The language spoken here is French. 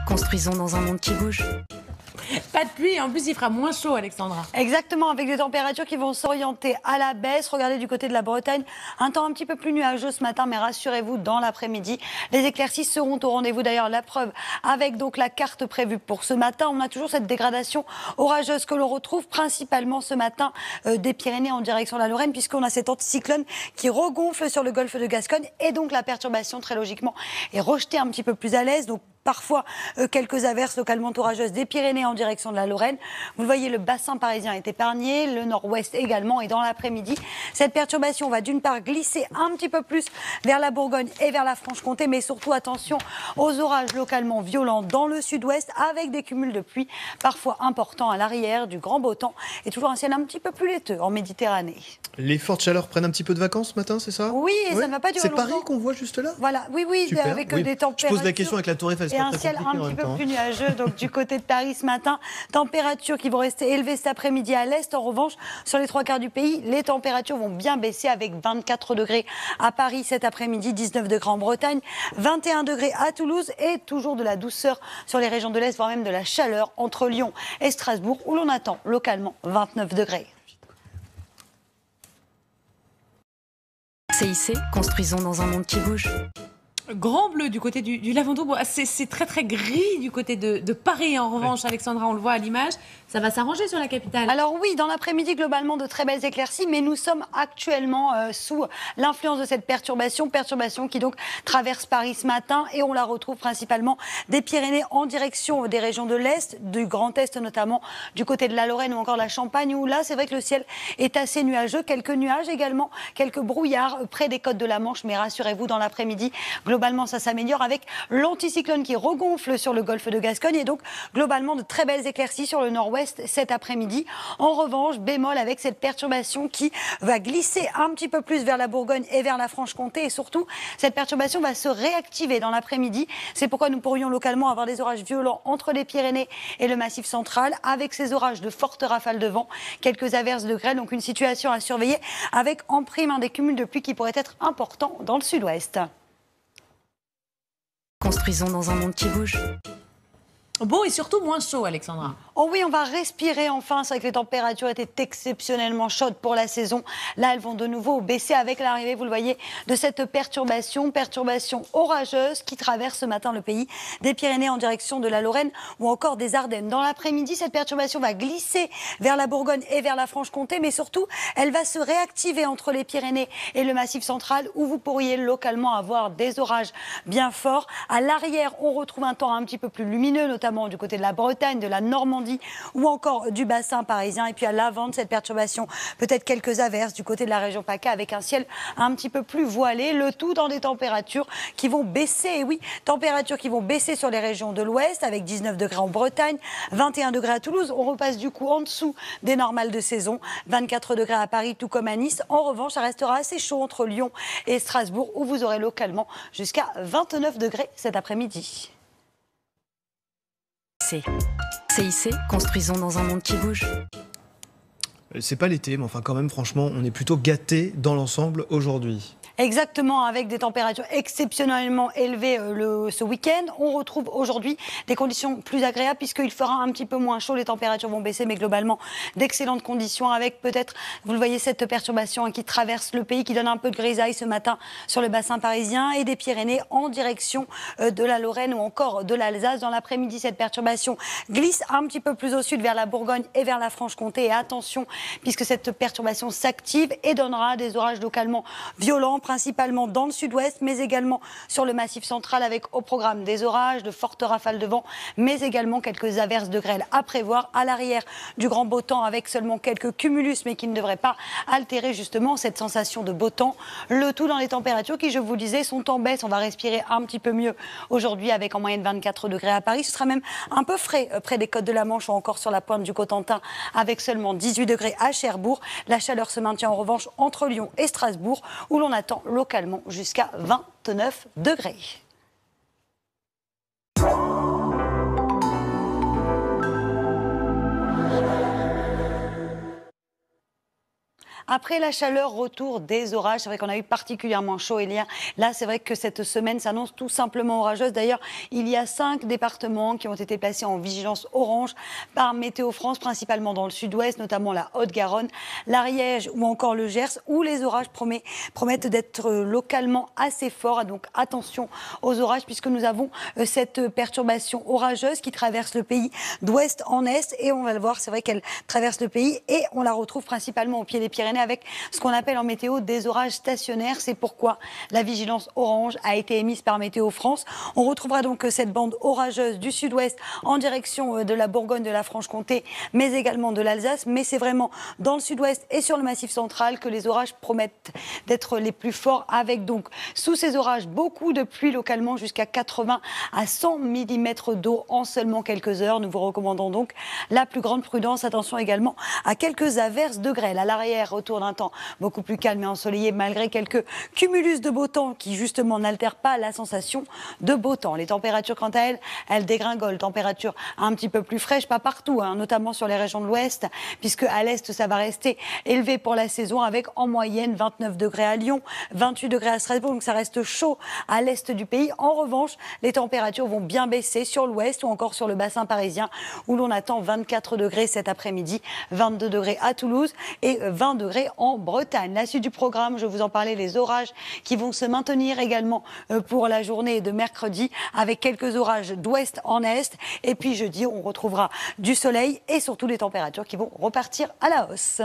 construisons dans un monde qui bouge. Pas de pluie, en plus il fera moins chaud, Alexandra. Exactement, avec des températures qui vont s'orienter à la baisse. Regardez du côté de la Bretagne, un temps un petit peu plus nuageux ce matin, mais rassurez-vous, dans l'après-midi, les éclaircies seront au rendez-vous. D'ailleurs, la preuve avec donc la carte prévue pour ce matin. On a toujours cette dégradation orageuse que l'on retrouve principalement ce matin des Pyrénées en direction de la Lorraine, puisqu'on a cet anticyclone qui regonfle sur le golfe de Gascogne, et donc la perturbation, très logiquement, est rejetée un petit peu plus à l'aise. Donc parfois quelques averses localement orageuses des Pyrénées en direction de la Lorraine. Vous le voyez, le bassin parisien est épargné, le nord-ouest également. Et dans l'après-midi, cette perturbation va d'une part glisser un petit peu plus vers la Bourgogne et vers la Franche-Comté, mais surtout attention aux orages localement violents dans le sud-ouest, avec des cumuls de pluie parfois importants à l'arrière, du grand beau temps et toujours un ciel un petit peu plus laiteux en Méditerranée. Les fortes chaleurs prennent un petit peu de vacances ce matin, c'est ça? Oui, et ça ne va pas durer longtemps. C'est Paris qu'on voit juste là? Voilà, oui, super, avec oui. des températures. Je pose la question avec la Tour Eiffel, et un ciel un petit peu plus nuageux, donc du côté de Paris ce matin. Températures qui vont rester élevées cet après-midi à l'est. En revanche, sur les trois quarts du pays, les températures vont bien baisser, avec 24 degrés à Paris cet après-midi, 19 degrés en Bretagne, 21 degrés à Toulouse, et toujours de la douceur sur les régions de l'est, voire même de la chaleur entre Lyon et Strasbourg, où l'on attend localement 29 degrés. CIC, construisons dans un monde qui bouge. Grand bleu du côté du Lavandou. Bon, c'est très très gris du côté de Paris. En revanche, Alexandra, on le voit à l'image, ça va s'arranger sur la capitale. Alors oui, dans l'après-midi, globalement, de très belles éclaircies, mais nous sommes actuellement sous l'influence de cette perturbation qui donc traverse Paris ce matin, et on la retrouve principalement des Pyrénées en direction des régions de l'Est, du Grand Est notamment, du côté de la Lorraine ou encore la Champagne, où là, c'est vrai que le ciel est assez nuageux. Quelques nuages également, quelques brouillards près des côtes de la Manche, mais rassurez-vous, dans l'après-midi, globalement, ça s'améliore avec l'anticyclone qui regonfle sur le golfe de Gascogne, et donc globalement de très belles éclaircies sur le nord-ouest cet après-midi. En revanche, bémol avec cette perturbation qui va glisser un petit peu plus vers la Bourgogne et vers la Franche-Comté, et surtout cette perturbation va se réactiver dans l'après-midi. C'est pourquoi nous pourrions localement avoir des orages violents entre les Pyrénées et le Massif central, avec ces orages de fortes rafales de vent, quelques averses de grêle, donc une situation à surveiller, avec en prime des cumuls de pluie qui pourraient être importants dans le sud-ouest. Construisons dans un monde qui bouge. Beau et surtout moins chaud, Alexandra. Oh oui, on va respirer enfin. C'est vrai que les températures étaient exceptionnellement chaudes pour la saison. Là, elles vont de nouveau baisser avec l'arrivée, vous le voyez, de cette perturbation orageuse qui traverse ce matin le pays, des Pyrénées en direction de la Lorraine ou encore des Ardennes. Dans l'après-midi, cette perturbation va glisser vers la Bourgogne et vers la Franche-Comté, mais surtout, elle va se réactiver entre les Pyrénées et le Massif central, où vous pourriez localement avoir des orages bien forts. À l'arrière, on retrouve un temps un petit peu plus lumineux, notamment du côté de la Bretagne, de la Normandie ou encore du bassin parisien. Et puis à l'avant de cette perturbation, peut-être quelques averses du côté de la région PACA, avec un ciel un petit peu plus voilé, le tout dans des températures qui vont baisser. Et oui, températures qui vont baisser sur les régions de l'ouest, avec 19 degrés en Bretagne, 21 degrés à Toulouse. On repasse du coup en dessous des normales de saison, 24 degrés à Paris, tout comme à Nice. En revanche, ça restera assez chaud entre Lyon et Strasbourg, où vous aurez localement jusqu'à 29 degrés cet après-midi. CIC, construisons dans un monde qui bouge. C'est pas l'été, mais enfin quand même, franchement, on est plutôt gâtés dans l'ensemble aujourd'hui. Exactement, avec des températures exceptionnellement élevées ce week-end. On retrouve aujourd'hui des conditions plus agréables, puisqu'il fera un petit peu moins chaud. Les températures vont baisser, mais globalement d'excellentes conditions, avec peut-être, vous le voyez, cette perturbation qui traverse le pays, qui donne un peu de grisaille ce matin sur le bassin parisien, et des Pyrénées en direction de la Lorraine ou encore de l'Alsace. Dans l'après-midi, cette perturbation glisse un petit peu plus au sud vers la Bourgogne et vers la Franche-Comté. Et attention, puisque cette perturbation s'active et donnera des orages localement violents, principalement dans le sud-ouest, mais également sur le Massif central, avec au programme des orages, de fortes rafales de vent, mais également quelques averses de grêle à prévoir à l'arrière du grand beau temps, avec seulement quelques cumulus, mais qui ne devraient pas altérer justement cette sensation de beau temps. Le tout dans les températures qui, je vous le disais, sont en baisse. On va respirer un petit peu mieux aujourd'hui, avec en moyenne 24 degrés à Paris. Ce sera même un peu frais près des côtes de la Manche ou encore sur la pointe du Cotentin, avec seulement 18 degrés à Cherbourg. La chaleur se maintient en revanche entre Lyon et Strasbourg, où l'on attend localement jusqu'à 29 degrés. Après la chaleur, retour des orages. C'est vrai qu'on a eu particulièrement chaud hier. Là, c'est vrai que cette semaine s'annonce tout simplement orageuse. D'ailleurs, il y a 5 départements qui ont été placés en vigilance orange par Météo France, principalement dans le sud-ouest, notamment la Haute-Garonne, l'Ariège ou encore le Gers, où les orages promettent d'être localement assez forts. Donc attention aux orages, puisque nous avons cette perturbation orageuse qui traverse le pays d'ouest en est. Et on va le voir, c'est vrai qu'elle traverse le pays et on la retrouve principalement au pied des Pyrénées avec ce qu'on appelle en météo des orages stationnaires. C'est pourquoi la vigilance orange a été émise par Météo France. On retrouvera donc cette bande orageuse du sud-ouest en direction de la Bourgogne, de la Franche-Comté, mais également de l'Alsace. Mais c'est vraiment dans le sud-ouest et sur le Massif central que les orages promettent d'être les plus forts, avec donc sous ces orages beaucoup de pluie localement, jusqu'à 80 à 100 mm d'eau en seulement quelques heures. Nous vous recommandons donc la plus grande prudence. Attention également à quelques averses de grêle. À l'arrière, retour d'un temps beaucoup plus calme et ensoleillé, malgré quelques cumulus de beau temps qui justement n'altèrent pas la sensation de beau temps. Les températures, quant à elles dégringolent. Température un petit peu plus fraîche, pas partout, notamment sur les régions de l'ouest, puisque à l'est, ça va rester élevé pour la saison, avec en moyenne 29 degrés à Lyon, 28 degrés à Strasbourg, donc ça reste chaud à l'est du pays. En revanche, les températures vont bien baisser sur l'ouest ou encore sur le bassin parisien, où l'on attend 24 degrés cet après-midi, 22 degrés à Toulouse et 20 degrés en Bretagne. La suite du programme, je vous en parlais, les orages qui vont se maintenir également pour la journée de mercredi, avec quelques orages d'ouest en est. Et puis jeudi, on retrouvera du soleil et surtout des températures qui vont repartir à la hausse.